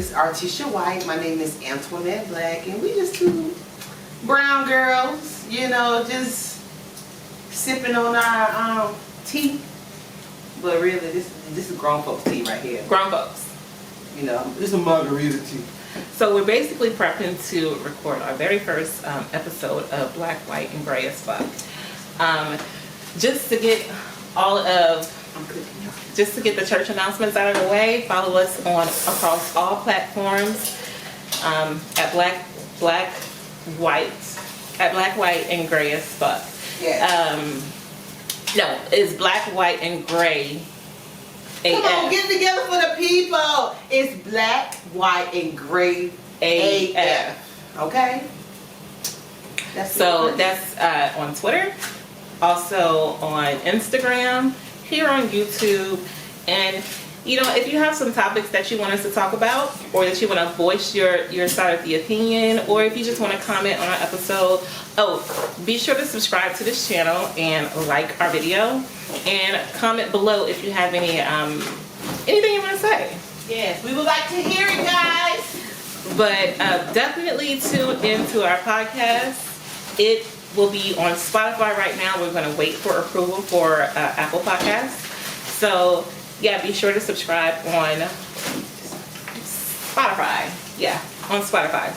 is Artisha White. My name is Antoinette Black, and we just two brown girls, you know, just sipping on our tea. But really, this is grown folks tea right here. Grown folks. You know, this is a margarita tea. So we're basically prepping to record our very first episode of Black, White, and Gray as Fuck. Just to get just to get the church announcements out of the way, follow us across all platforms at Black, White, and Gray as Fuck. Yeah. No, it's Black, White, and Gray. Come on, get it together for the people. It's Black, White, and Gray AF. Okay? That's on Twitter, also on Instagram, here on YouTube, and you know, if you have some topics that you want us to talk about, or that you want to voice your side of the opinion, or if you just want to comment on our episode, be sure to subscribe to this channel and like our video, and comment below if you have any anything you want to say. Yes, we would like to hear it, guys. But definitely tune into our podcast. It will be on Spotify right now. We're going to wait for approval for Apple Podcasts. So yeah, be sure to subscribe on Spotify. Yeah, on Spotify.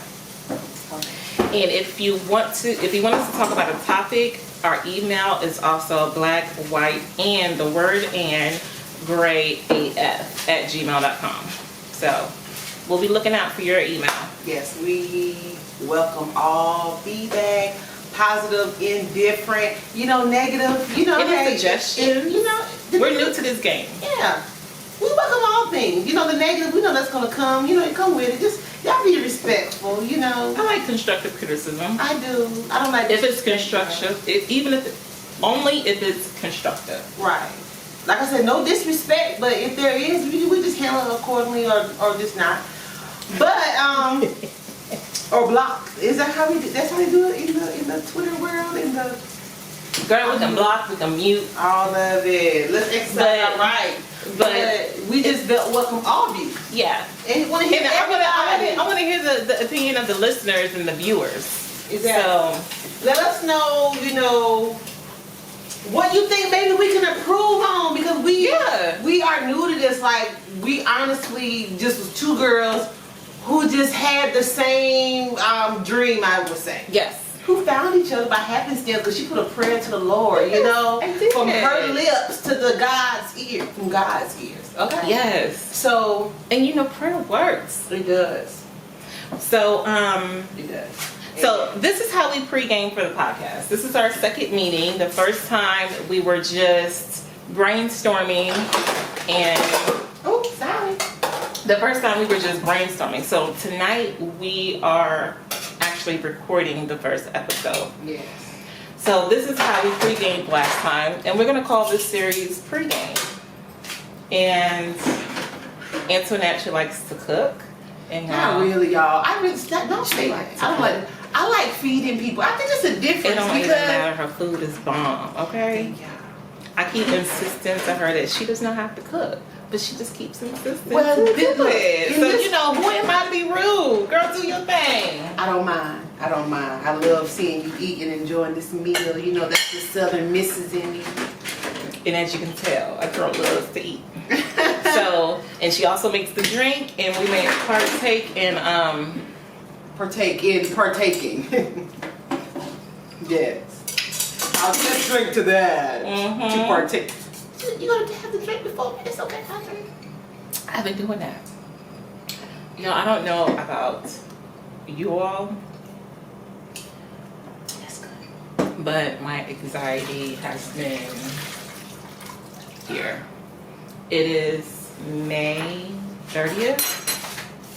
And if you want us to talk about a topic, our email is also black, white, and the word and gray AF at gmail.com. So we'll be looking out for your email. Yes, we welcome all feedback, positive, indifferent, you know, negative, you know, any suggestions. You know, we're new to this game. Yeah, we welcome all things. You know, the negative, we know that's gonna come. You know, come with it. Just y'all be respectful. You know, I like constructive criticism. I do. I don't like if it's constructive, only if it's constructive. Right. Like I said, no disrespect, but if there is, we just handle it accordingly, or just not. But or block. Is that how we do? That's how we do it in the Twitter world, in the. Girl, we can block, we can mute. All of it. Let's exercise our right. But we just welcome all of you. Yeah. And want to hear I want to hear the opinion of the listeners and the viewers. Exactly. So let us know, you know, what you think maybe we can improve on, because we are new to this. Like, we honestly just was two girls who just had the same dream, I would say. Yes. Who found each other by happenstance, because she put a prayer to the Lord, you know, from her lips to God's ear, from God's ears. Okay. Yes. So, and you know, prayer works. It does. So it does. So this is how we pregame for the podcast. This is our second meeting. The first time we were just brainstorming, and the first time we were just brainstorming. So tonight we are actually recording the first episode. Yes. So this is how we pre-gamed last time, and we're going to call this series Pre-Game. And Antoinette, she likes to cook. And not really, y'all. Don't say that. I like feeding people. I think it's a difference. It don't even matter. Her food is bomb. Okay. Yeah. I keep insisting to her that she does not have to cook, but she just keeps insisting. Well, to do it. So you know, who am I to be rude? Girl, do your thing. I don't mind. I love seeing you eat and enjoying this meal. You know, that's the Southern Missus in me. And as you can tell, a girl loves to eat. So, and she also makes the drink, and we may partake in partaking. Yes. I'll just drink to that. To partake. You gotta have the drink before. It's okay. I'll drink. I've been doing that. You know, I don't know about you all. That's good. But my anxiety has been here. It is May 30th.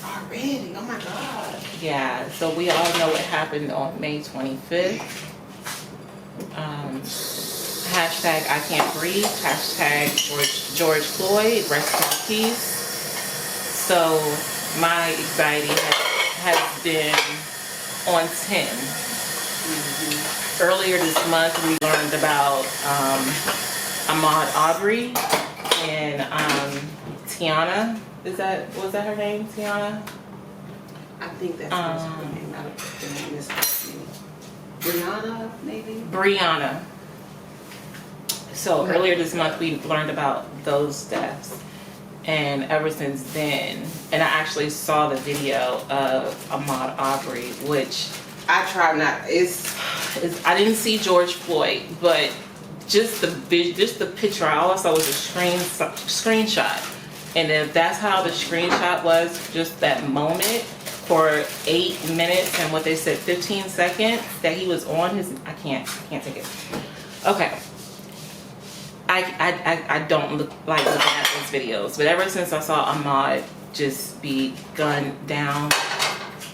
Already? Oh my God. Yeah, so we all know what happened on May 25th. Hashtag I can't breathe. Hashtag George Floyd, rest in peace. So my anxiety has been on 10. Earlier this month we learned about Ahmaud Arbery and Tiana Was that her name, Tiana? I think that's her name. I don't put the name is Brianna, maybe? Brianna. So earlier this month we learned about those deaths. And ever since then, and I actually saw the video of Ahmaud Arbery, which I try not. I didn't see George Floyd, but just the picture, all I saw was a screenshot. And if that's how the screenshot was, just that moment for 8 minutes and what they said 15 seconds that he was on his, I can't take it. Okay. I don't like looking at those videos, but ever since I saw Ahmaud just be gunned down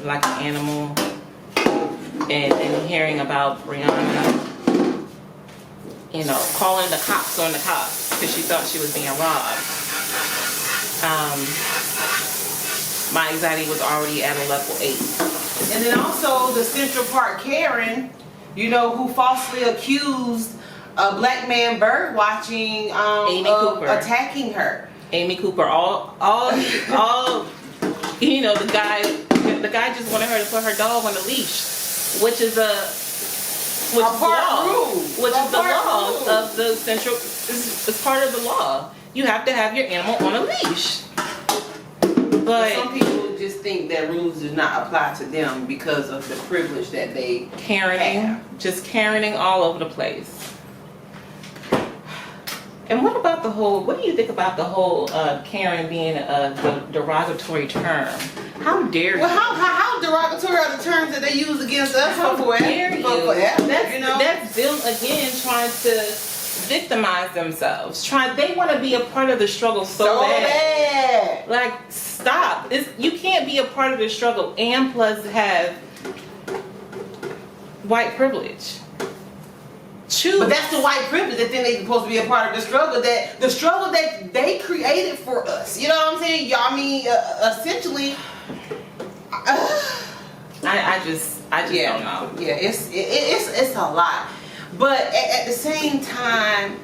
like an animal, and hearing about Brianna, calling the cops on the cops because she thought she was being robbed, my anxiety was already at a level 8. And then also the Central Park Karen, who falsely accused a black man bird watching Amy Cooper attacking her. Amy Cooper, all the guy just wanted her to put her dog on a leash, which is the law of the central. It's part of the law. You have to have your animal on a leash. But some people just think that rules do not apply to them because of the privilege that they have. Just Karening all over the place. And what do you think about the whole Karen being a derogatory term? How dare you? Well, how derogatory are the terms that they use against us? How dare you? That's them again trying to victimize themselves. They want to be a part of the struggle so bad. Like, stop. You can't be a part of the struggle and plus have white privilege. Choose. But that's the white privilege that then they're supposed to be a part of the struggle that they created for us. You know what I'm saying? I mean, essentially. I just don't know. Yeah, it's a lot, but at the same time,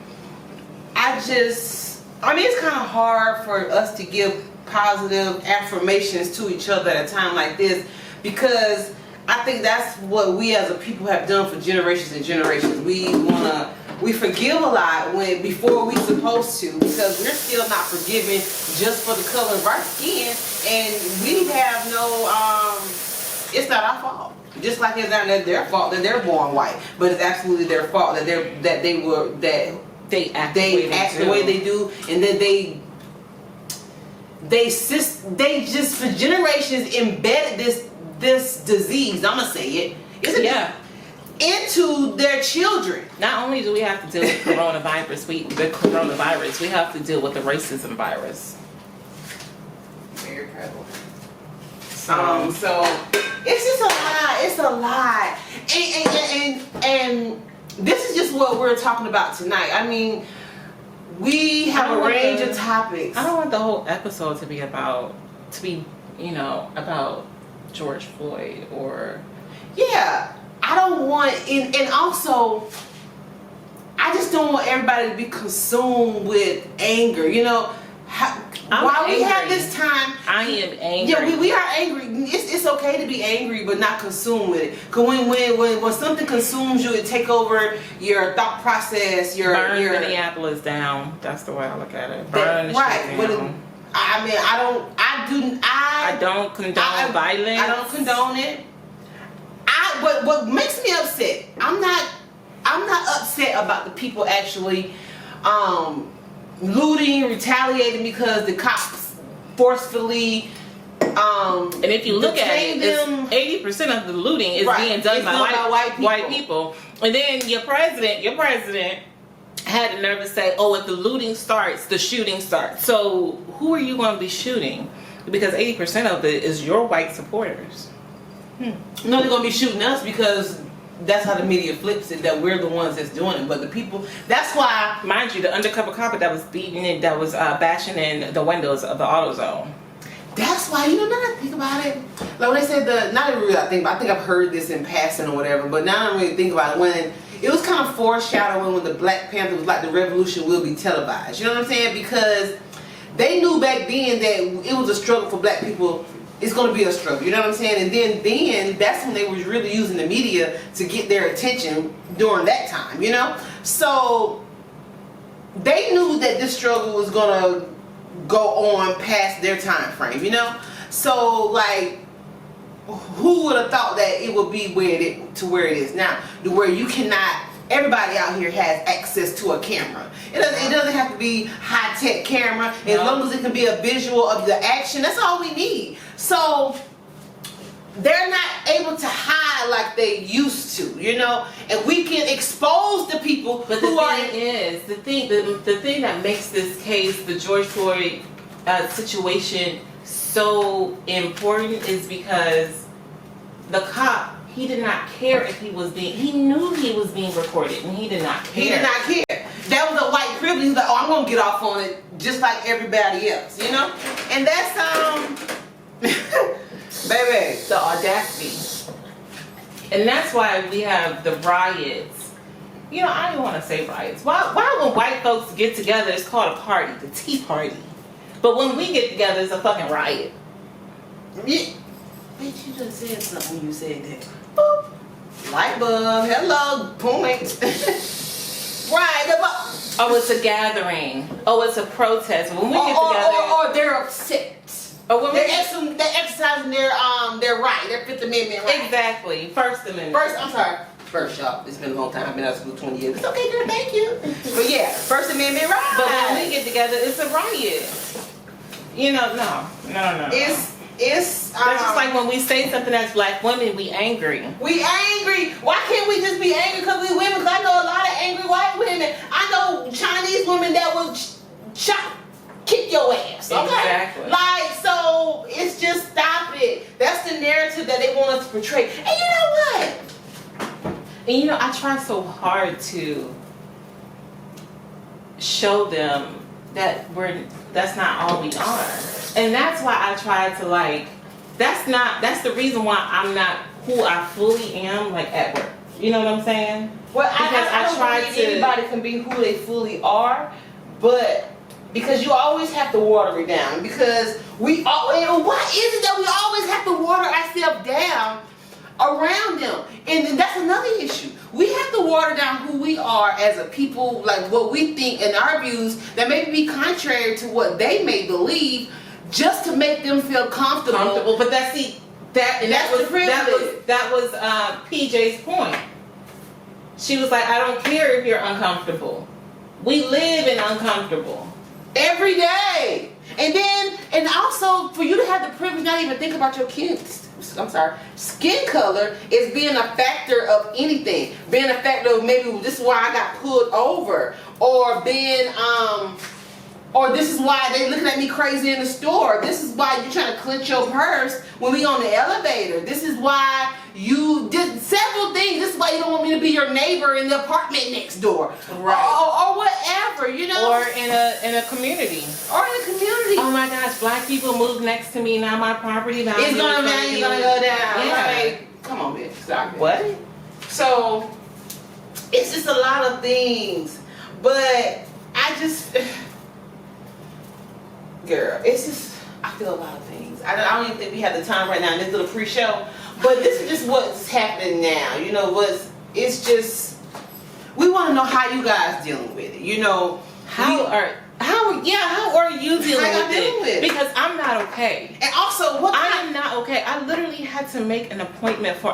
it's kind of hard for us to give positive affirmations to each other at a time like this because I think that's what we as a people have done for generations and generations. We forgive a lot before we're supposed to because we're still not forgiven just for the color of our skin, and we have no. It's not our fault. Just like it's not their fault that they're born white, but it's absolutely their fault that they act the way they do, and that they just for generations embedded this disease, I'm gonna say it, into their children. Not only do we have to deal with coronavirus, we have to deal with the racism virus. Very prevalent. So it's just a lot. It's a lot, and this is just what we're talking about tonight. I mean, we have a range of topics. I don't want the whole episode to be about George Floyd or I don't want and also I just don't want everybody to be consumed with anger. While we have this time, I am angry. Yeah, we are angry. It's okay to be angry, but not consumed with it. Cause when something consumes you, it take over your thought process. Burn Minneapolis down. That's the way I look at it. Burn the shit down. I don't condone violence. I don't condone it. But what makes me upset, I'm not upset about the people actually looting, retaliating because the cops forcefully and if you look at it, 80% of the looting is being done by white people. And then your president had the nerve to say, if the looting starts, the shooting starts. So who are you going to be shooting? Because 80% of it is your white supporters. No, they're going to be shooting us because that's how the media flips it, that we're the ones that's doing it. But the people, that's why... Mind you, the undercover cop that was beating it, that was bashing in the windows of the AutoZone. That's why, now that I think about it, like when they said not even really I think I've heard this in passing or whatever, but now I don't really think about it, when it was kind of foreshadowing when the Black Panther was like, the revolution will be televised. You know what I'm saying? Because they knew back then that it was a struggle for black people. It's going to be a struggle, you know what I'm saying? And then that's when they was really using the media to get their attention during that time, you know? So they knew that this struggle was going to go on past their time frame, you know? So like, who would have thought that it would be where it is now, to where you cannot, everybody out here has access to a camera. It doesn't have to be high-tech camera. As long as it can be a visual of the action, that's all we need. So they're not able to hide like they used to, you know, and we can expose the people. But the thing that makes this case, the George Floyd situation, so important is because the cop, he did not care if he knew he was being recorded, and he did not care. He did not care. That was a white privilege. He's like, oh, I'm gonna get off on it just like everybody else, you know? And that's baby, the audacity. And that's why we have the riots. You know, I don't want to say riots. Why when white folks get together, it's called a party, the Tea Party. But when we get together, it's a fucking riot. Yeah. Bitch, you just said something when you said that. Boop. Light bulb. Hello. Point. Right. Oh, it's a gathering. Oh, it's a protest. When we get together, or they're upset. Or when they're exercising their right, their Fifth Amendment right. Exactly. First Amendment. First, y'all. It's been a long time. I've been out of school 20 years. It's okay, girl. Thank you. But yeah, First Amendment right. But when we get together, it's a riot. You know, no. It's that's just like when we say something as black women, we angry. We angry. Why can't we just be angry because we women? Because I know a lot of angry white women. I know Chinese women that will kick your ass. Okay? Exactly. Like, so it's just stop it. That's the narrative that they want us to portray. And you know what? And you know, I try so hard to show them that that's not all we are. And that's why I try to that's the reason why I'm not who I fully am, like at work. You know what I'm saying? Well, I don't try believe anybody can be who they fully are, but because you always have to water it down. Because why is it that we always have to water ourselves down around them? And that's another issue. We have to water down who we are as a people, like what we think and our views that may be contrary to what they may believe, just to make them feel comfortable. But that's PJ's point. She was like, I don't care if you're uncomfortable. We live in uncomfortable every day. And also for you to have the privilege not even think about your kids. Skin color is being a factor of anything. Being a factor of maybe this is why I got pulled over, or being or this is why they looking at me crazy in the store. This is why you're trying to clench your purse when we on the elevator. This is why you did several things. This is why you don't want me to be your neighbor in the apartment next door. Right. Or whatever, you know. Or in a community. Oh my gosh, black people moved next to me, now my property value it's gonna go down. Yeah. Like, come on, bitch. Stop it. What? So it's just a lot of things. But I just girl, it's just, I feel a lot of things. I don't even think we have the time right now in this little pre-show, but this is just what's happening now. You know, it's just, we want to know how you guys dealing with it. You know, how are you dealing with it? Because I'm not okay. And also, I am not okay. I literally had to make an appointment to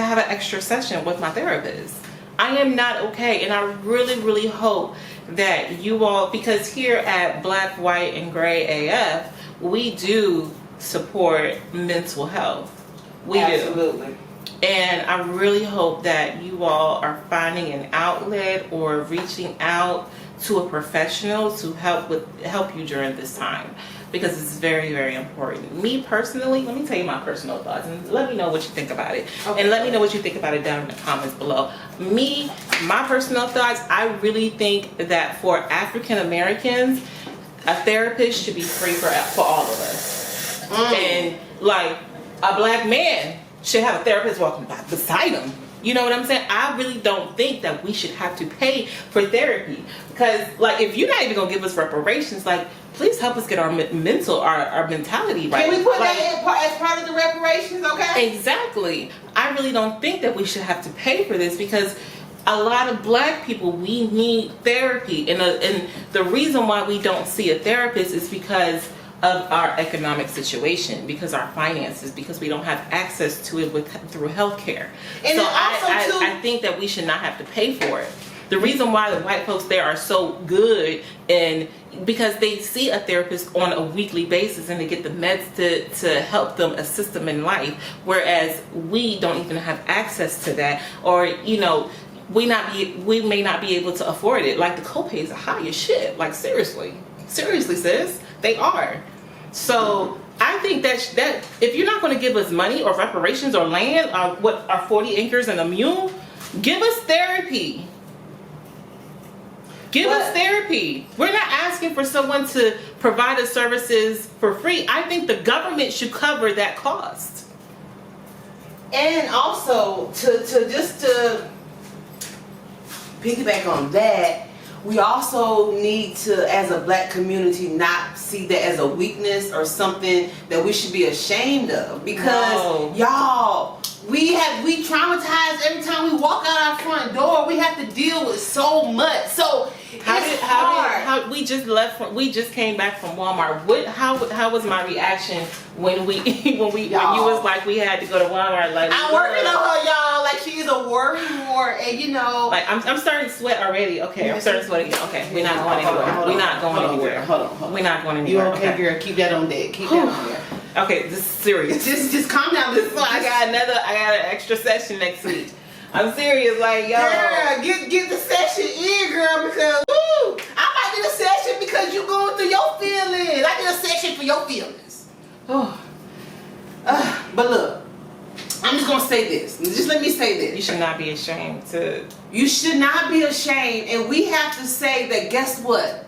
have an extra session with my therapist. I am not okay, and I really, really hope that you all, because here at Black, White, and Gray AF, we do support mental health. We Absolutely. do. And I really hope that you all are finding an outlet or reaching out to a professional to help you during this time, because it's very, very important. Me personally, let me tell you my personal thoughts, and let me know what you think about it. Okay. And let me know what you think about it down in the comments below. My personal thoughts, I really think that for African Americans, a therapist should be free for all of us. And like a black man should have a therapist walking by beside him. You know what I'm saying? I really don't think that we should have to pay for therapy, because like if you're not even gonna give us reparations, like please help us get our our mentality right. Can we put like, that as part of the reparations? Okay. Exactly. I really don't think that we should have to pay for this, because a lot of black people, we need therapy, and the reason why we don't see a therapist is because of our economic situation, because our finances, because we don't have access to it through healthcare. And so I I think that we should not have to pay for it. The reason why the white folks there are so good, and because they see a therapist on a weekly basis and they get the meds to help them, assist them in life, whereas we don't even have access to that, or you know, we may not be able to afford it. Like the copays are high as shit. Like seriously, sis, they are. So I think that if you're not going to give us money or reparations or land or what are 40 acres and a mule, give us therapy. Give us therapy. We're not asking for someone to provide us services for free. I think the government should cover that cost. And also to piggyback on that, we also need to, as a black community, not see that as a weakness or something that we should be ashamed of. Because y'all, we traumatized every time we walk out our front door. We have to deal with so much. So how we just came back from Walmart. How was my reaction when when you was like we had to go to Walmart? Like I'm working on her, y'all. Like she's a workhorse, and you know. Like I'm starting to sweat already. Okay, I'm starting to sweat again. Okay, we're not going anywhere. We're not going anywhere. Hold on. We're not going anywhere. You okay, girl? Keep that on deck. Keep that on there. Okay, this is serious. Just calm down. I got an extra session next week. I'm serious, like yo. Girl, get the session in, girl, because woo, I might need a session because you going through your feelings. I need a session for your feelings. Oh, but look, I'm just gonna say this. Just let me say this. You should not be ashamed to. You should not be ashamed, and we have to say that. Guess what?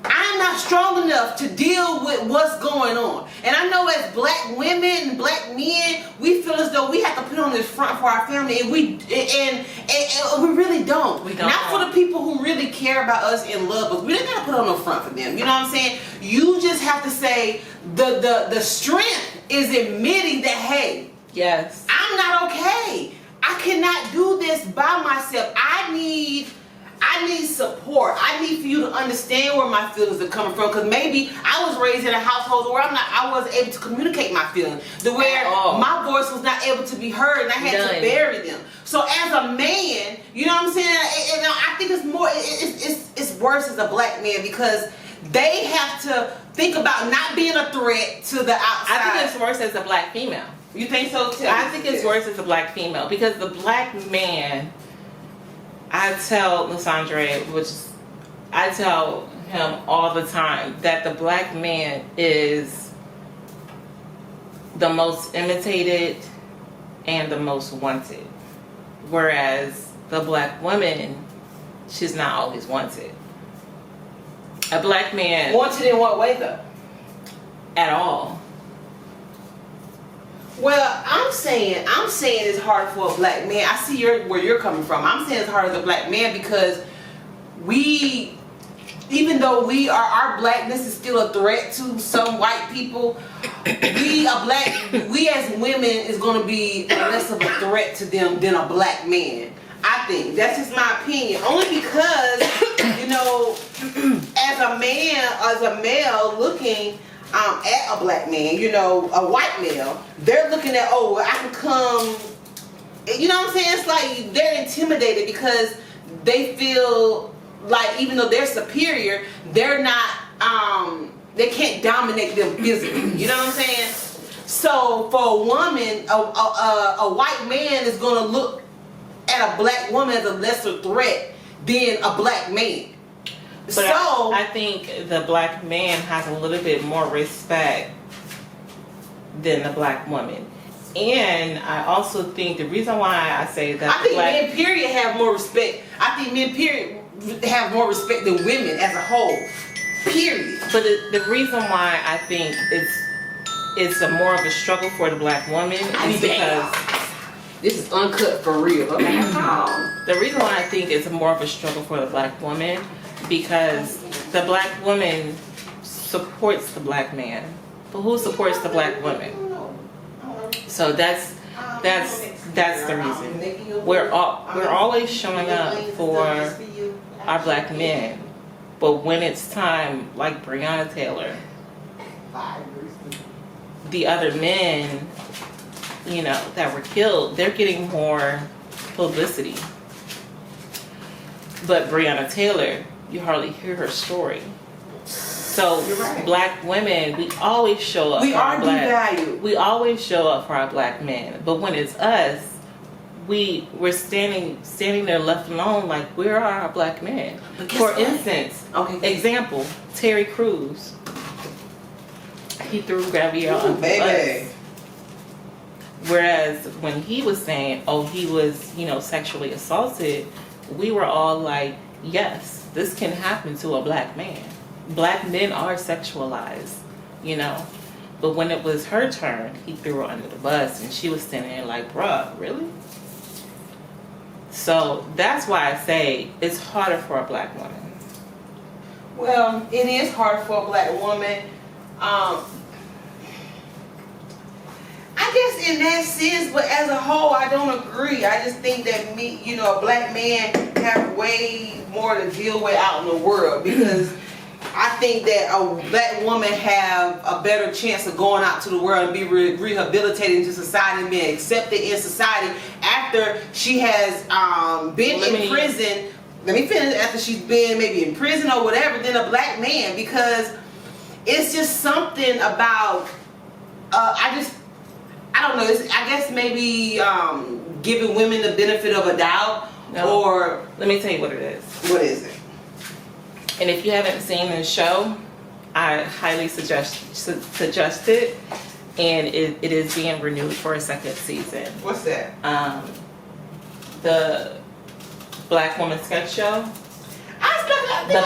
I'm not strong enough to deal with what's going on. And I know as black women and black men, we feel as though we have to put on this front for our family, and we really don't. We don't. Not for the people who really care about us and love us. We don't gotta put on no front for them. You know what I'm saying? You just have to say the strength is admitting that, hey, yes, I'm not okay. I cannot do this by myself. I need support. I need for you to understand where my feelings are coming from, because maybe I was raised in a household where I wasn't able to communicate my feelings, where my voice was not able to be heard, and I had to bury them. So as a man, you know what I'm saying? And I think it's worse as a black man, because they have to think about not being a threat to the outside. I think it's worse as a black female. You think so too? I think it's worse as a black female, because the black man, I tell Lysandre, I tell him all the time, that the black man is the most imitated and the most wanted. Whereas the black woman, she's not always wanted. A black man... Wanted in what way though? At all. Well, I'm saying it's hard for a black man. I see where you're coming from. I'm saying it's hard as a black man because even though our blackness is still a threat to some white people, we as women is going to be less of a threat to them than a black man. I think that's just my opinion. Only because, you know, as a male looking at a black man, you know, a white male, they're looking at, oh, I can come, you know what I'm saying? It's like they're intimidated because they feel like even though they're superior, they're not, they can't dominate them physically. You know what I'm saying? So for a woman, a white man is going to look at a black woman as a lesser threat than a black man. But so I think the black man has a little bit more respect than the black woman. And I also think the reason why I say that I think men period have more respect. I think men period have more respect than women as a whole. Period. But the reason why I think it's a more of a struggle for the black woman is because This is uncut for real. Okay. The reason why I think it's more of a struggle for the black woman, because the black woman supports the black man, but who supports the black woman? So that's the reason. We're always showing up for our black men, but when it's time, like Breonna Taylor, the other men, you know, that were killed, they're getting more publicity. But Breonna Taylor, you hardly hear her story. So right. Black women, we always show up. We are devalued. We always show up for our black men. But when it's us, we're standing there left alone, like, where are our black men? For instance, example, Terry Crews. He threw Gabrielle under the bus. Whereas when he was saying, oh, he was, you know, sexually assaulted, we were all like, yes, this can happen to a black man. Black men are sexualized, you know. But when it was her turn, he threw her under the bus, and she was standing there like, bruh, really? So that's why I say it's harder for a black woman. Well, it is hard for a black woman. I guess in that sense, but as a whole, I don't agree. I just think that a black man have way more to deal with out in the world, because I think that a black woman have a better chance of going out to the world and be rehabilitated into society and being accepted in society after she has been in prison. Let me finish. After she's been maybe in prison or whatever, than a black man, because it's just something about I don't know. I guess maybe giving women the benefit of a doubt. No. Or let me tell you what it is. What is it? And if you haven't seen the show, I highly suggest it. And it is being renewed for a second season. What's that? The Black Woman Sketch Show. The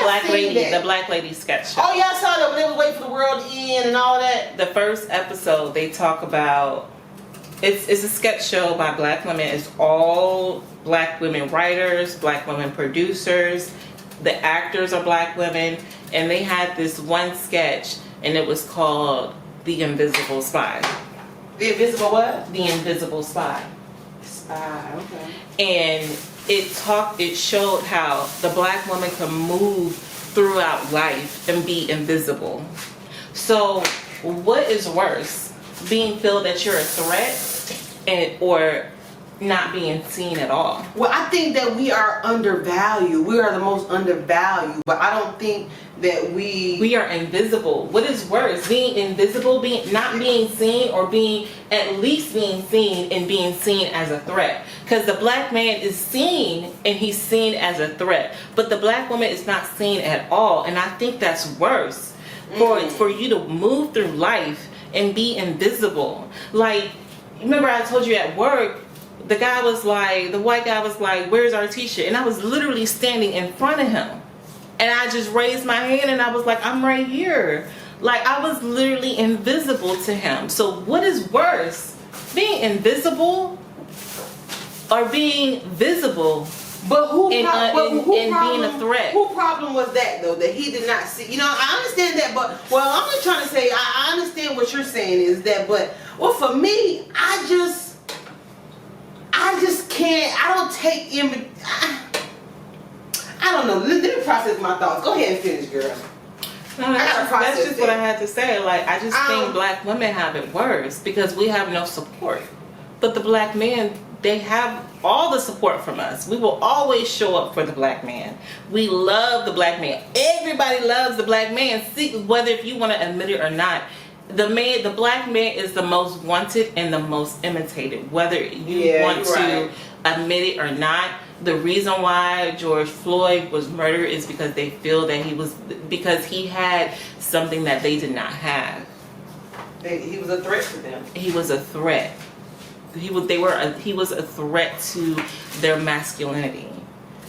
Black Lady Sketch Show. Oh yeah, I saw that when they were waiting for the world to end and all that. The first episode, they talk about, it's a sketch show by black women. It's all black women writers, black women producers. The actors are black women, and they had this one sketch, and it was called The Invisible Spy. The Invisible what? The Invisible Spy. Spy, okay. And it showed how the black woman can move throughout life and be invisible. So what is worse, being feel that you're a threat or not being seen at all? Well, I think that we are undervalued. We are the most undervalued, but I don't think that we are invisible. What is worse, being invisible, not being seen, or at least being seen and being seen as a threat? Because the black man is seen and he's seen as a threat, but the black woman is not seen at all, and I think that's worse. For you to move through life and be invisible. Like, remember I told you at work, the white guy was like, where's our t-shirt? And I was literally standing in front of him. And I just raised my hand and I was like, I'm right here. Like, I was literally invisible to him. So what is worse, being invisible or being visible? But being a threat? Whose problem was that though? That he did not see. You know, I understand that, but I'm just trying to say I understand what you're saying is that, but for me, I just can't. I don't take I don't know. Let me process my thoughts. Go ahead and finish, girl. No, that's just what I had to say. Like, I just think black women have it worse because we have no support. But the black men, they have all the support from us. We will always show up for the black man. We love the black man. Everybody loves the black man. See, whether if you want to admit it or not, the black man is the most wanted and the most imitated. Whether you want to admit it or not. The reason why George Floyd was murdered is because they feel that because he had something that they did not have. He was a threat to them. He was a threat. He was a threat to their masculinity,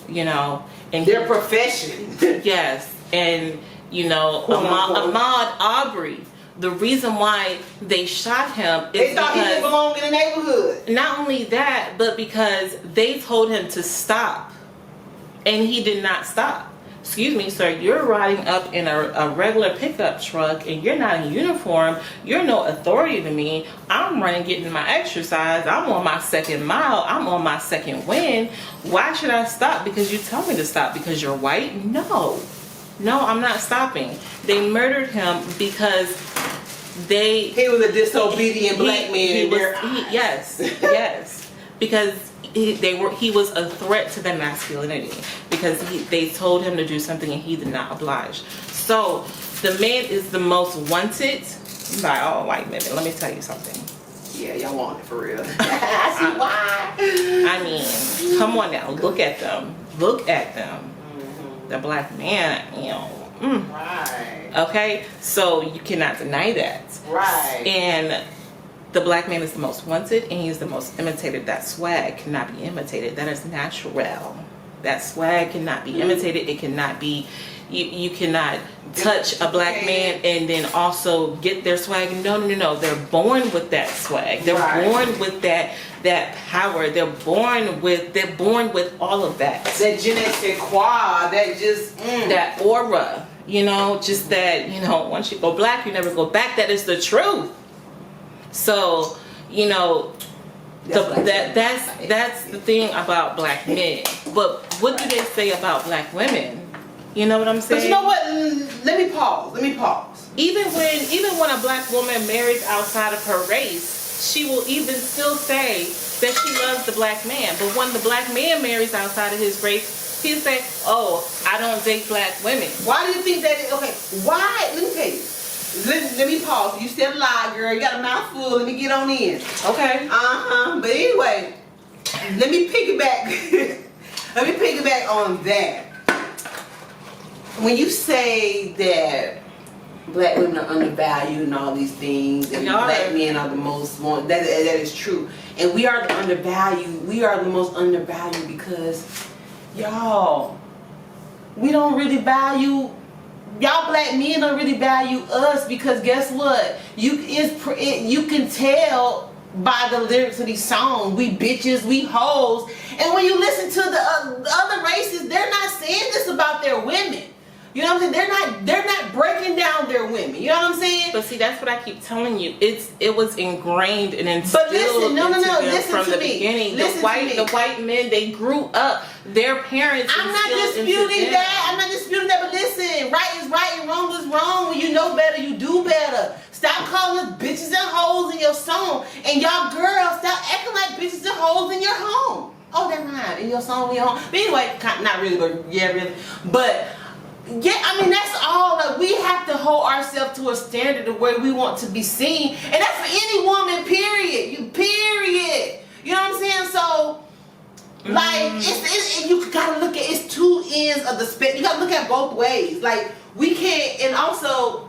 you know, and their profession. Yes, and you know, Ahmaud Arbery the reason why they shot him is they thought he didn't belong in the neighborhood. Not only that, but because they told him to stop, and he did not stop. Excuse me, sir, you're riding up in a regular pickup truck and you're not in uniform. You're no authority to me. I'm running, getting my exercise. I'm on my second mile. I'm on my second wind. Why should I stop? Because you tell me to stop because you're white? No, I'm not stopping. They murdered him because he was a disobedient black man. Yes, because he was a threat to their masculinity because they told him to do something and he did not oblige. So the man is the most wanted by all white men. Let me tell you something. Yeah, y'all want it for real. I see why. I mean, come on now, look at them. Look at them. Mm-hmm. The black man, Right. Okay, so you cannot deny that. Right. And the black man is the most wanted and he is the most imitated. That swag cannot be imitated. That is natural. That swag cannot be imitated. It cannot be, you cannot touch a black man and then also get their swag. No. They're born with that swag. They're born with that power. They're born with all of that. That je ne sais quoi, that just that aura, just that, once you go black, you never go back. That is the truth. So, that's the thing about black men. But what do they say about black women? You know what I'm saying? But you know what? Let me pause. Even when a black woman marries outside of her race, she will even still say that she loves the black man. But when the black man marries outside of his race, he'll say, "Oh, I don't date black women." Why do you think that is? Okay, why? Let me tell you. Let me pause. You said a lie, girl. You got a mouthful. Let me get on in. Okay. But anyway, let me piggyback. Let me piggyback on that. When you say that black women are undervalued and all these things, and black men are the most wanted, that is true. And we are the undervalued. We are the most undervalued because, y'all, we don't really value. Y'all black men don't really value us because guess what? You can tell by the lyrics of these songs. We bitches, we hoes. And when you listen to the other races, they're not saying this about their women. You know what I'm saying? They're not breaking down their women. You know what I'm saying? But see, that's what I keep telling you. It was ingrained and instilled. But listen, no. Listen from the to me. beginning. Listen The white men, they grew up. Their parents. I'm not disputing that. But listen, right is right and wrong is wrong. When you know better, you do better. Stop calling us bitches and hoes in your song. And y'all girls, stop acting like bitches and hoes in your home. Oh, that rhyme. In your song, in your home. But anyway, not really, but yeah, really. But yeah, I mean, that's all. Like, we have to hold ourselves to a standard of where we want to be seen. And that's for any woman, period. Period. You know what I'm saying? So, like, you gotta look at, it's two ends of the spectrum. You gotta look at both ways. Like, we can't, and also,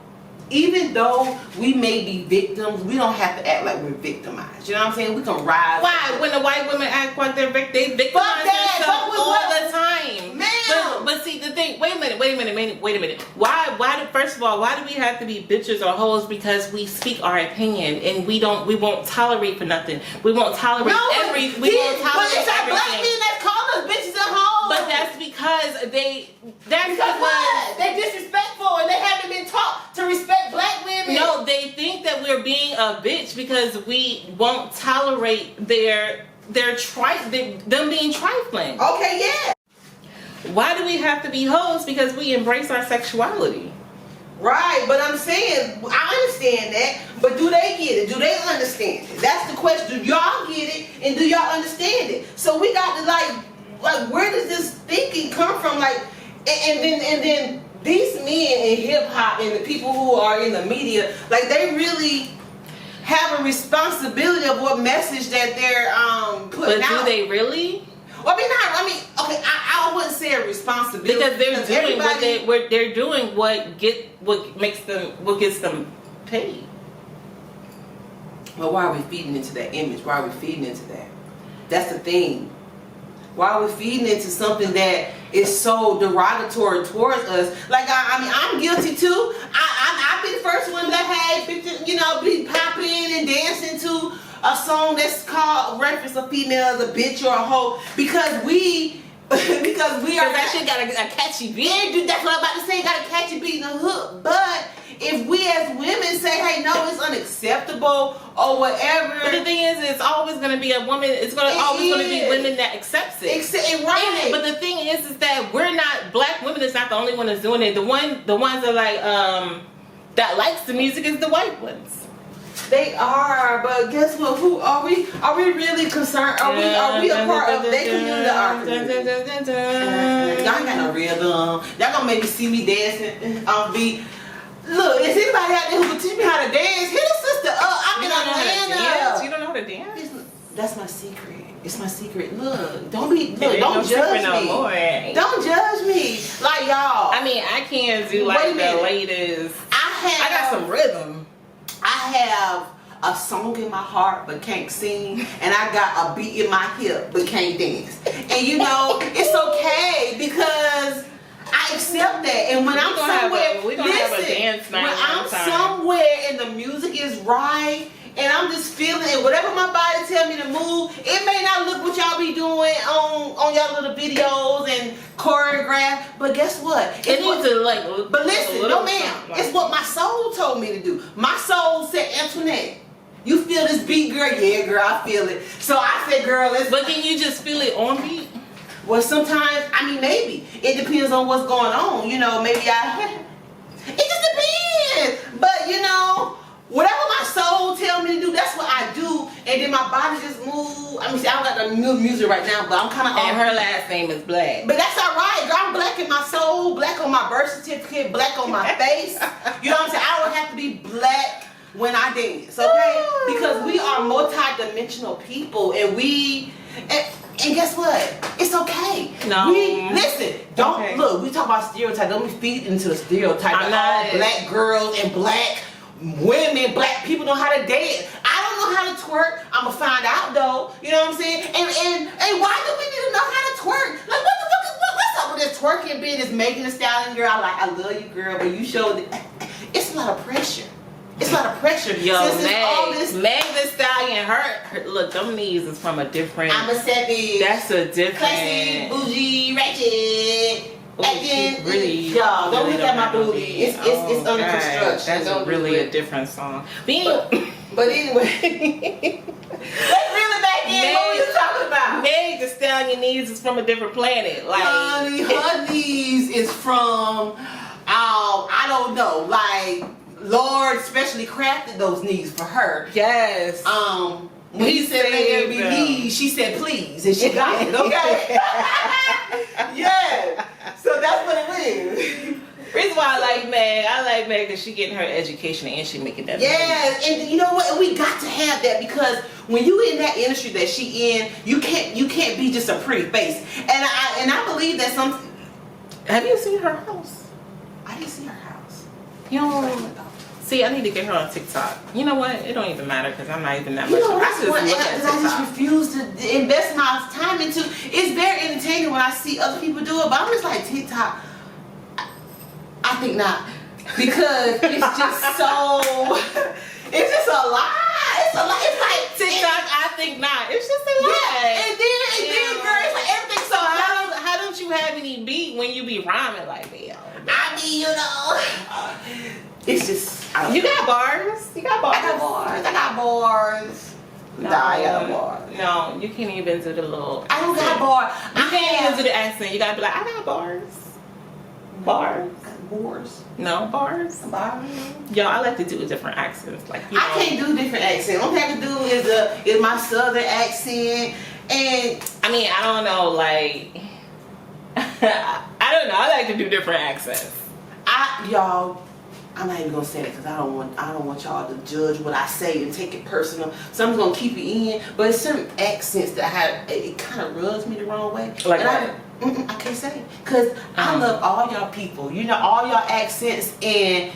even though we may be victims, we don't have to act like we're victimized. You know what I'm saying? We can rise. Why? When the white women act like they victimize themselves all the time. Man. But see, the thing, wait a minute. Why first of all, why do we have to be bitches or hoes? Because we speak our opinion and we won't tolerate for nothing. We won't tolerate everything. But it's our black men that call us bitches and hoes. But that's because they disrespectful and they haven't been taught to respect black women. No, they think that we're being a bitch because we won't tolerate them being trifling. Okay, yeah. Why do we have to be hoes? Because we embrace our sexuality. Right, but I'm saying, I understand that, but do they get it? Do they understand it? That's the question. Do y'all get it and do y'all understand it? So we got to like where does this thinking come from? Like, and then these men in hip hop and the people who are in the media, like they really have a responsibility of what message that they're putting out. But do they really? Well, okay, I wouldn't say a responsibility because they're doing what gets them paid. But why are we feeding into that image? Why are we feeding into that? That's the thing. Why are we feeding into something that is so derogatory towards us? Like, I'm guilty too. I've been the first one that had, you know, be popping and dancing to a song that's called reference a female as a bitch or a hoe because we are that shit got a catchy beat. Yeah, that's what I'm about to say. Got a catchy beat and a hook. But if we as women say, hey, no, it's unacceptable or whatever. But the thing is, it's always going to be a woman. It's always going to be women that accepts it. Right. But the thing is that we're not, black women is not the only one that's doing it. The ones that like that likes the music is the white ones. They are, but guess what? Who are we? Are we really concerned? Are we a part of their community? Y'all ain't got no rhythm. Y'all gonna maybe see me dancing on beat. Look, is anybody out there who can teach me how to dance? Hit a sister up. I'm in Atlanta. You don't know how to dance? That's my secret. It's my secret. Look, don't judge me. Don't judge me. Like y'all. I mean, I can't do like the latest. I got some rhythm. I have a song in my heart but can't sing, and I got a beat in my hip but can't dance. And you know, it's okay because I accept that. And when I'm somewhere, when I'm somewhere and the music is right, and I'm just feeling it, whatever my body tell me to move, it may not look what y'all be doing on y'all little videos and choreograph, but guess what? It needs to like. But listen, no ma'am, it's what my soul told me to do. My soul said, Antoinette, you feel this beat, girl? Yeah, girl, I feel it. So I said, girl, let's. But can you just feel it on beat? Well, sometimes, I mean, maybe it depends on what's going on. You know, maybe it just depends. But you know. Whatever my soul tell me to do, that's what I do, and then my body just move. I mean, see, I don't got the new music right now, but I'm kind of. And her last name is Black. But that's all right, girl. I'm black in my soul, black on my birth certificate, black on my face. You know what I'm saying? I don't have to be black when I dance, okay? Because we are multi-dimensional people, and and guess what? It's okay. No. Listen, don't look. We talk about stereotypes. Don't be feed into the stereotype. I'm not. All black girls and black women, black people know how to dance. I don't know how to twerk. I'ma find out though. You know what I'm saying? And why do we need to know how to twerk? Like what's up with this twerking being this Megan Thee Stallion girl? I love you, girl, but you showed it. It's a lot of pressure. It's a lot of pressure. Yo, Megan Thee Stallion, her look, them knees is from a different. I'm a savage. That's a different. Classy, bougie, ratchet. Really, y'all don't look at my booty. It's under construction. That's really a different song. But anyway, let's reel it back in. What were you talking about? Meg Thee Stallion knees is from a different planet. Like, honey, her knees is from I don't know. Like Lord specially crafted those knees for her. Yes. When he said let there be knees, she said please, and she got it. Okay. Yeah. So that's what it is. Reason why I like Meg because she getting her education and she making that. Yes, and you know what? We got to have that because when you in that industry that she in, you can't be just a pretty face. And I believe that some. Have you seen her house? I didn't see her house. You know. See, I need to get her on TikTok. You know what? It don't even matter because I'm not even that much. You know, I just refuse to invest my time into. It's very entertaining when I see other people do it, but I'm just like TikTok. I think not because it's just so. It's just a lie. It's a lie. It's like TikTok. I think not. It's just a lie. Yeah, and then, girl, it's like everything. So how don't you have any beat when you be rhyming like that? I mean, you know. It's just you got bars. You got bars. I got bars. No, I got bars. No, you can't even do the little. I don't got bars. You can't even do the accent. You gotta be like, I got bars. Bars. Bars. No bars. Bars. Yo, I like to do different accents. Like you know. I can't do different accents. All I have to do is my southern accent, and I mean I don't know like I don't know. I like to do different accents. Y'all. I'm not even gonna say that because I don't want y'all to judge what I say and take it personal. So I'm just gonna keep it in. But it's certain accents that it kind of rubs me the wrong way. Like I can't say because I love all y'all people. You know all y'all accents and.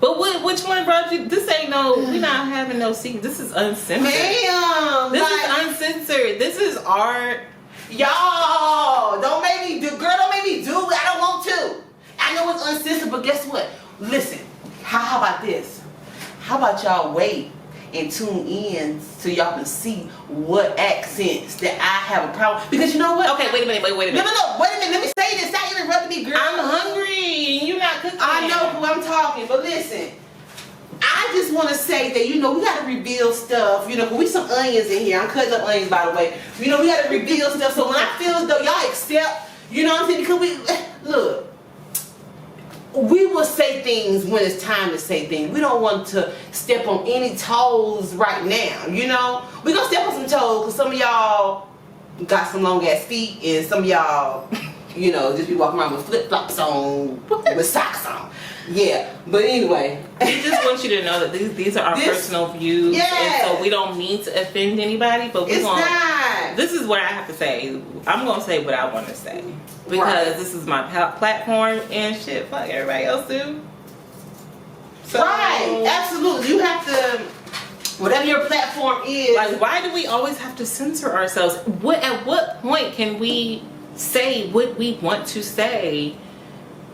But which one brought you? This ain't no. We're not having no secret. This is uncensored. Ma'am, this is uncensored. This is art. Y'all don't make me do. Girl, don't make me do it. I don't want to. I know it's uncensored, but guess what? Listen. how about this? How about y'all wait and tune in so y'all can see what accents that I have a problem? Because you know what? Okay, wait a minute. No, wait a minute. Let me say this. Stop interrupting me, girl. I'm hungry. You're not cooking. I know who I'm talking, but listen. I just want to say that, we got to reveal stuff. We some onions in here. I'm cutting up onions, by the way. We got to reveal stuff. So when I feel as though y'all accept, what I'm saying? Because we will say things when it's time to say things. We don't want to step on any toes right now, We're going to step on some toes because some of y'all got some long ass feet and some of y'all, just be walking around with flip-flops on, with socks on. Yeah, but anyway. We just want you to know that these are our personal views. Yeah. And so we don't mean to offend anybody, but It's not. This is what I have to say. I'm going to say what I want to say. Because this is my platform and shit, fuck everybody else do. So, Right, absolutely. You have to, whatever your platform is. Like, why do we always have to censor ourselves? At what point can we say what we want to say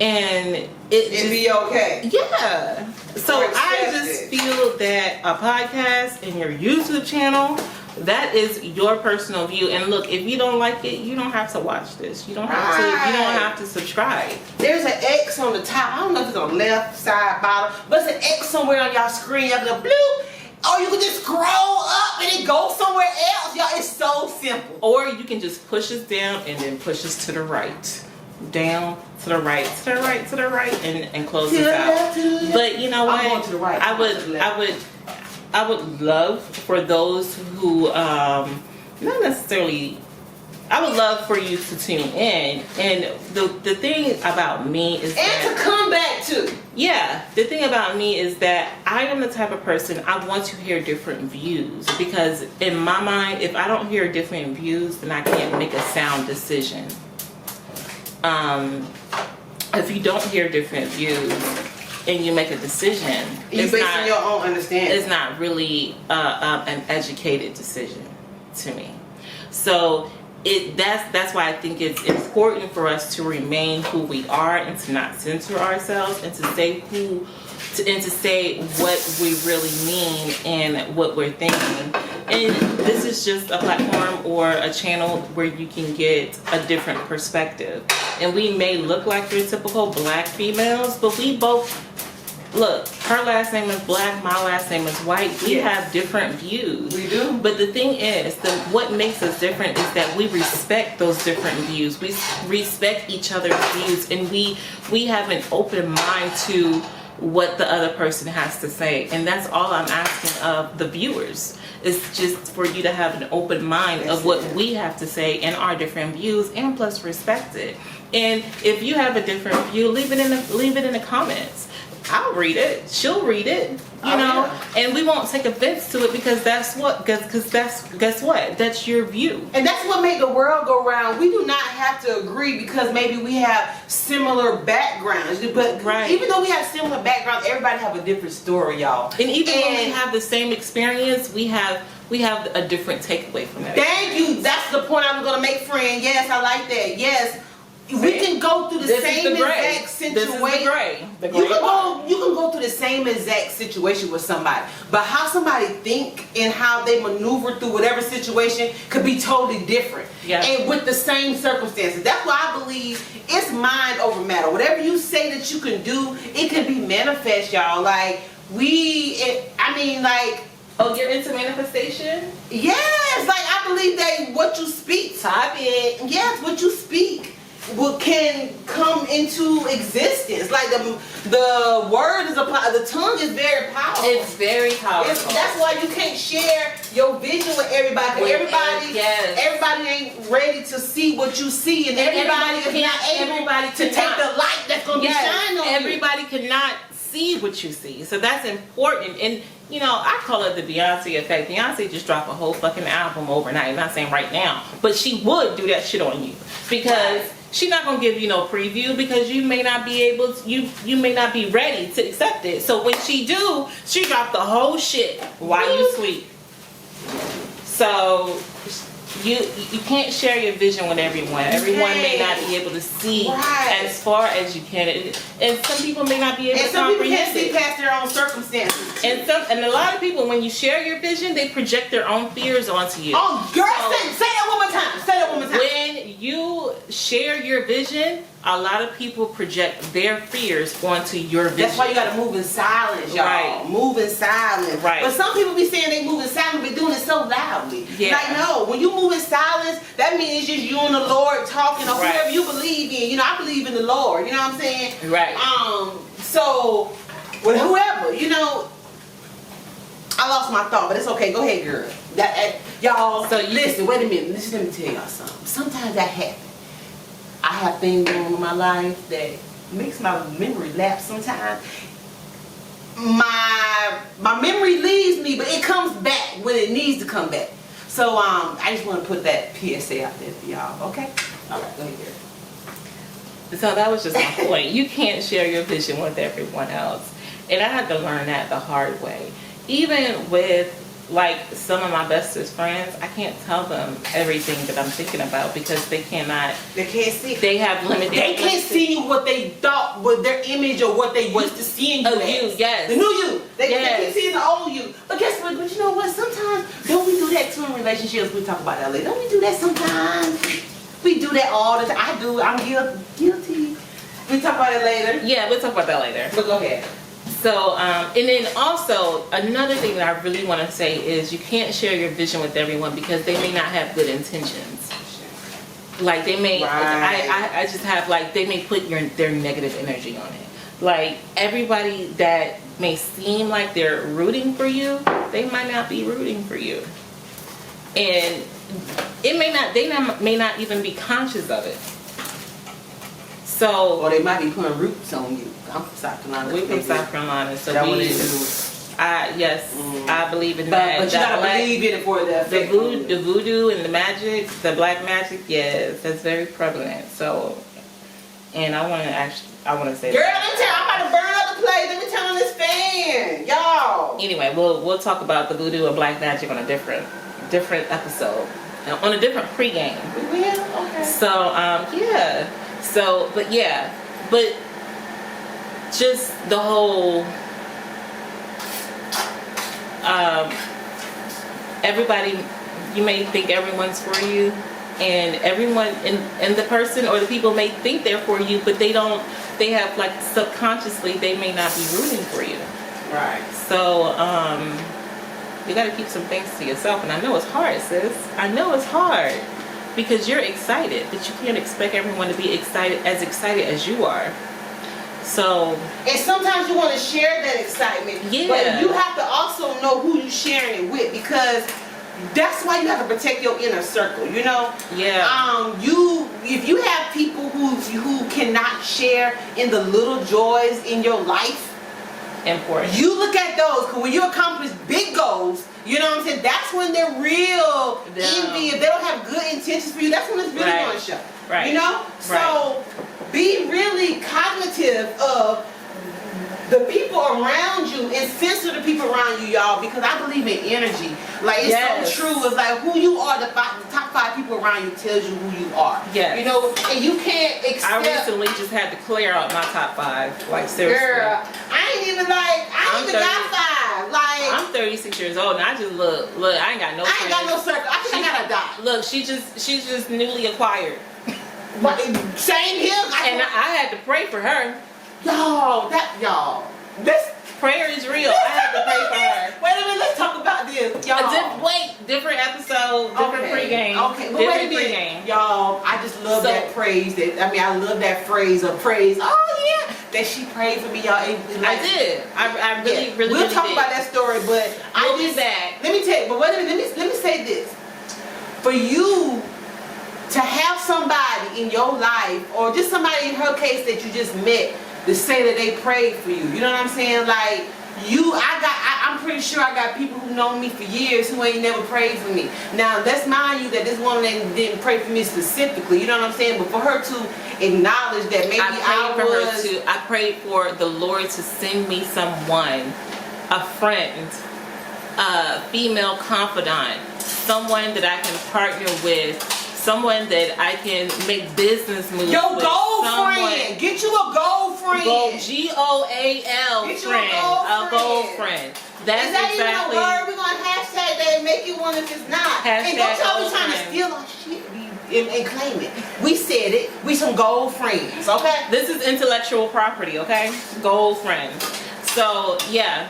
and it'd be okay? Yeah. So I just feel that a podcast and your YouTube channel, that is your personal view. And look, if you don't like it, you don't have to watch this. You don't have to. You don't have to subscribe. There's an X on the top. I don't know if it's on the left side, bottom, but it's an X somewhere on y'all screen. You have to go bloop. Or you can just scroll up and it goes somewhere else. Y'all, it's so simple. Or you can just push us down and then push us to the right. Down to the right, to the right, to the right, and close this out. But you know what? I'm going to the right. I would love for those who not necessarily. I would love for you to tune in, and the thing about me is to come back too. Yeah, the thing about me is that I am the type of person, I want to hear different views, because in my mind, if I don't hear different views, then I can't make a sound decision. If you don't hear different views and you make a decision, You're basing your own understanding. It's not really an educated decision to me. So that's why I think it's important for us to remain who we are and to not censor ourselves and to say to say what we really mean and what we're thinking. And this is just a platform or a channel where you can get a different perspective. And we may look like your typical black females, but we both, look, her last name is black, my last name is white. We have different views. We do. But the thing is, what makes us different is that we respect those different views. We respect each other's views, and we have an open mind to what the other person has to say. And that's all I'm asking of the viewers. It's just for you to have an open mind of what we have to say and our different views, and plus respect it. And if you have a different view, leave it in the comments. I'll read it. She'll read it. You know, and we won't take offense to it because guess what? That's your view. And that's what made the world go round. We do not have to agree because maybe we have similar backgrounds. But even though we have similar backgrounds, everybody have a different story, y'all. And even when we have the same experience, we have a different takeaway from that. Thank you. That's the point I was gonna make, friend. Yes, I like that. Yes. We can go through the same exact situation. This is the gray. You can go through the same exact situation with somebody, but how somebody think and how they maneuver through whatever situation could be totally different. Yeah. And with the same circumstances. That's why I believe it's mind over matter. Whatever you say that you can do, it can be manifest, y'all. Like oh, you're into manifestation? Yes, like I believe that what you speak, yes, what you speak can come into existence. Like the word is the tongue is very powerful. It's very powerful. That's why you can't share your vision with everybody. Everybody ain't ready to see what you see, and everybody is not able to take the light that's going to be shining on you. Everybody cannot see what you see, so that's important. And you know, I call it the Beyonce effect. Beyonce just dropped a whole fucking album overnight. I'm not saying right now, but she would do that shit on you because she's not gonna give you no preview because you may not be able to, you may not be ready to accept it. So when she do, she dropped the whole shit while you sleep. So you can't share your vision with everyone. Everyone may not be able to see as far as you can, and some people may not be able to comprehend. And some people can't see past their own circumstances. And a lot of people, when you share your vision, they project their own fears onto you. Oh, girl, say that one more time. Say that one more time. When you share your vision, a lot of people project their fears onto your vision. That's why you gotta move in silence, y'all. Right. Move in silence. Right. But some people be saying they move in silence, but doing it so loudly. Yeah. Like, no, when you move in silence, that means it's just you and the Lord talking, or whoever you believe in. You know, I believe in the Lord. You know what I'm saying? Right. So with whoever, you know, I lost my thought, but it's okay. Go ahead, girl. Y'all. So listen. Wait a minute. Let me tell y'all something. Sometimes that happens. I have things going on in my life that makes my memory lapse sometimes. My memory leaves me, but it comes back when it needs to come back. So I just want to put that PSA out there for y'all. Okay? All right, go ahead, girl. So that was just my point. You can't share your vision with everyone else. And I had to learn that the hard way. Even with like some of my bestest friends, I can't tell them everything that I'm thinking about because they cannot. They can't see. They have limited. They can't see you what they thought with their image or what they used to seeing you as. You, yes. The new you. They yes. can't see the old you. But guess what? But you know what? Sometimes don't we do that too in relationships? We talk about that later. Don't we do that sometimes? We do that all the time. I do. I'm guilty. We talk about it later. Yeah, we'll talk about that later. But go ahead. So, and then also, another thing that I really want to say is you can't share your vision with everyone because they may not have good intentions. Like, they may, I just have, like, they may put their negative energy on it. Like, everybody that may seem like they're rooting for you, they might not be rooting for you. And it may not even be conscious of it. So, or they might be putting roots on you. I'm from South Carolina. We're from South Carolina, so that I believe in that. But you gotta believe in it for the effect. The voodoo and the magic, the black magic, yes, that's very prevalent. So, and I want to say, girl, I'm about to burn up the place. Let me turn on this fan, y'all. Anyway, we'll talk about the voodoo and black magic on a different episode, on a different pregame. We will? Okay. So, yeah. So, but just the whole, everybody, you may think everyone's for you, and everyone, and the person or the people may think they're for you, but they have, like, subconsciously, they may not be rooting for you. Right. So, you gotta keep some things to yourself, and I know it's hard, sis. I know it's hard. Because you're excited, but you can't expect everyone to be excited as you are. So, and sometimes you want to share that excitement, yeah. But you have to also know who you're sharing it with, because that's why you have to protect your inner circle. You know. Yeah. If you have people who cannot share in the little joys in your life, important. You look at those, because when you accomplish big goals, you know what I'm saying, that's when they're real envy. If they don't have good intentions for you, that's when it's really going to show. Right. You know? So be really cognitive of the people around you and censor the people around you, y'all, because I believe in energy. Like, it's so true. It's like who you are, the top 5 people around you tells you who you are. Yes. You know, and you can't accept. I recently just had to clear out my top 5. Like, seriously. Girl, I ain't even got 5. Like, I'm 36 years old and I just look, I ain't got no friends. I ain't got no circle. I think I gotta die. Look, she's just newly acquired. Same here. And I had to pray for her. Y'all, this prayer is real. I had to pray for her. Wait a minute, let's talk about this, y'all. Different episode, different pregame. Okay, but wait a minute, y'all. I just love that praise. I love that phrase of praise. Oh yeah, that she prayed for me, y'all. I did. I really. We'll talk about that story, but we'll be back. Let me tell you. But wait a minute. Let me say this. For you to have somebody in your life, or just somebody in her case that you just met, to say that they prayed for you. You know what I'm saying? Like, I'm pretty sure I got people who know me for years who ain't never prayed for me. Now, let's mind you that this woman didn't pray for me specifically. You know what I'm saying? But for her to acknowledge that maybe I prayed for the Lord to send me someone, a friend, a female confidant, someone that I can partner with, someone that I can make business moves Your with. goal friend. Get you a goal friend. GOAL friend. A goal friend. That's Is that exactly. even a word? We're gonna hashtag that and make it one if it's not. And don't y'all be trying to steal our shit and claim it. We said it. We some gold friends, okay? This is intellectual property, okay? Gold friend. So yeah,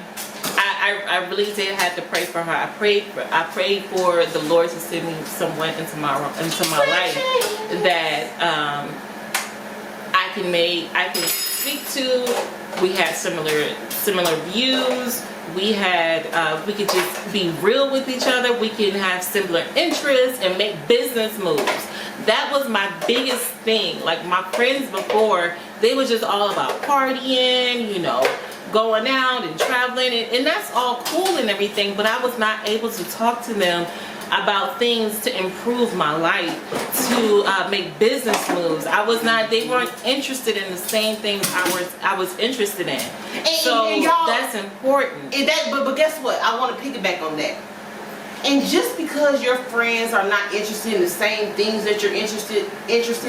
I really did have to pray for her. I prayed for the Lord to send me someone into my life that I can speak to. We had similar views. We could just be real with each other. We can have similar interests and make business moves. That was my biggest thing. Like my friends before, they were just all about partying, going out and traveling, and that's all cool and everything, but I was not able to talk to them about things to improve my life, to make business moves. They weren't interested in the same things I was interested in. And that's important. But guess what? I want to piggyback on that. And just because your friends are not interested in the same things that you're interested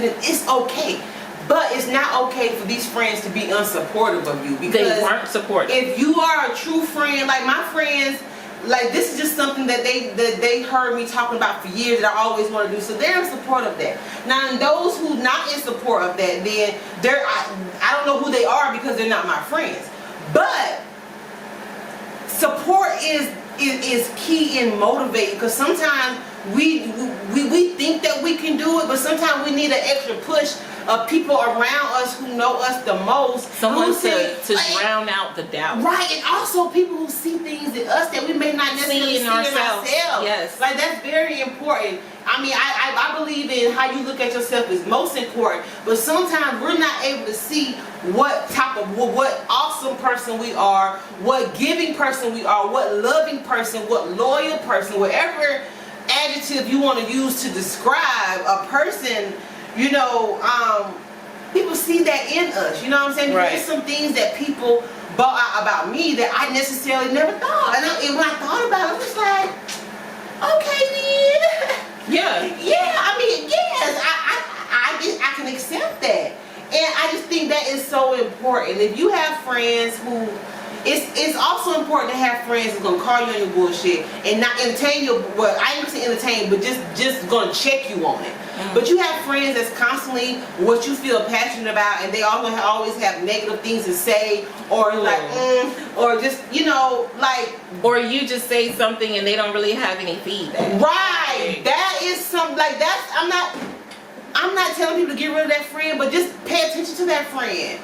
in, it's okay. But it's not okay for these friends to be unsupportive of you, because they weren't supportive. If you are a true friend, like my friends, like this is just something that they heard me talking about for years that I always want to do. So they're in support of that. Now, and those who not in support of that, then I don't know who they are because they're not my friends. But support is key in motivating, because sometimes we think that we can do it, but sometimes we need an extra push of people around us who know us the most. Someone to drown out the doubt. Right, and also people who see things in us that we may not necessarily see in ourselves. Yes. Like that's very important. I mean, I believe in how you look at yourself is most important, but sometimes we're not able to see what awesome person we are, what giving person we are, what loving person, what loyal person, whatever adjective you want to use to describe a person. People see that in us. You know what I'm saying? Right. There's some things that people brought out about me that I necessarily never thought. And when I thought about it, I was like, okay, then. Yeah. I mean, yes, I can accept that. And I just think that is so important. If you have friends who, it's also important to have friends who's gonna call you on your bullshit and not entertain you. Well, I ain't gonna say entertain, but just gonna check you on it. But you have friends that's constantly what you feel passionate about, and they also always have negative things to say, or or just or you just say something and they don't really have any feedback. Right. That is something like that's. I'm not telling people to get rid of that friend, but just pay attention to that friend.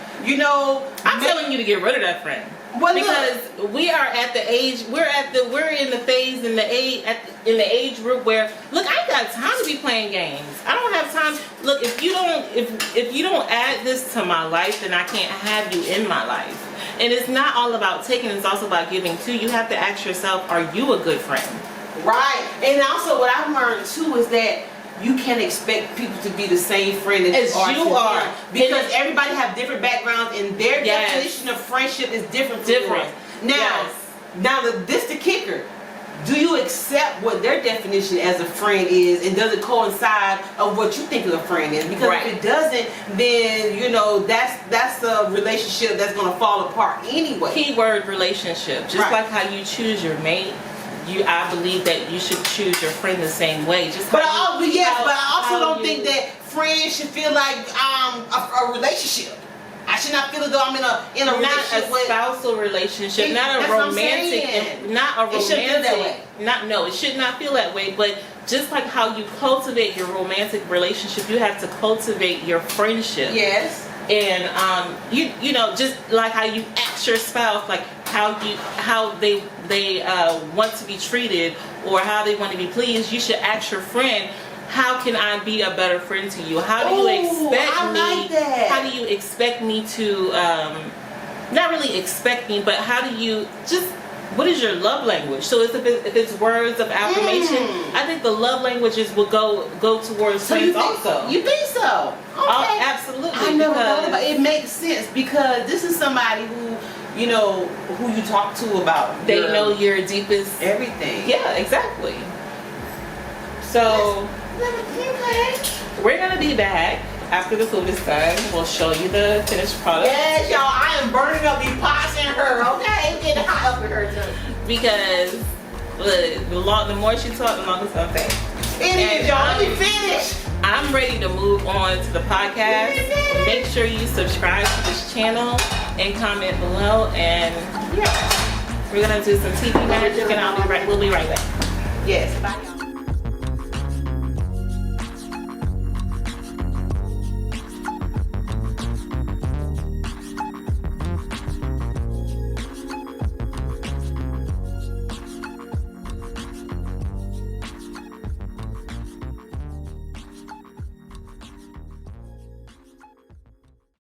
I'm telling you to get rid of that friend. Well, because we are at the age, we're in the phase in the age group where, look, I ain't got time to be playing games. I don't have time. Look, if you don't add this to my life, then I can't have you in my life. And it's not all about taking, it's also about giving too. You have to ask yourself, are you a good friend? Right. And also what I've learned too is that you can't expect people to be the same friend as you are, because everybody have different backgrounds, and their definition of friendship is different from yours. Now this the kicker. Do you accept what their definition as a friend is, and does it coincide of what you think of a friend is? Because if it doesn't, then that's a relationship that's going to fall apart anyway. Keyword relationship. Just like how you choose your mate, I believe that you should choose your friend the same way. But I also don't think that friends should feel like a relationship. I should not feel as though I'm in a relationship with not a spousal relationship, not a romantic, not a romantic. It shouldn't feel that way. It should not feel that way. But just like how you cultivate your romantic relationship, you have to cultivate your friendship. Yes. And just like how you ask your spouse, like how they want to be treated or how they want to be pleased, you should ask your friend, how can I be a better friend to you? How do you expect me? How do you expect me to? Not really expect me, but how do you just? What is your love language? So if it's words of affirmation, I think the love languages will go towards friends also. You think so? Okay. Oh, absolutely. I never thought about it. It makes sense, because this is somebody who, you know, who you talk to about. They know your deepest everything. Yeah, exactly. So we're gonna be back after the food is done. We'll show you the finished product. Yes, y'all. I am burning up these pots in her. Okay, it's getting hot up in her too. Because the more she talks, the longer it's gonna take. It is, y'all. Let me finish. I'm ready to move on to the podcast. Make sure you subscribe to this channel and comment below. And yeah, we're gonna do some TV magic, and we'll be right back. Yes. Bye, y'all.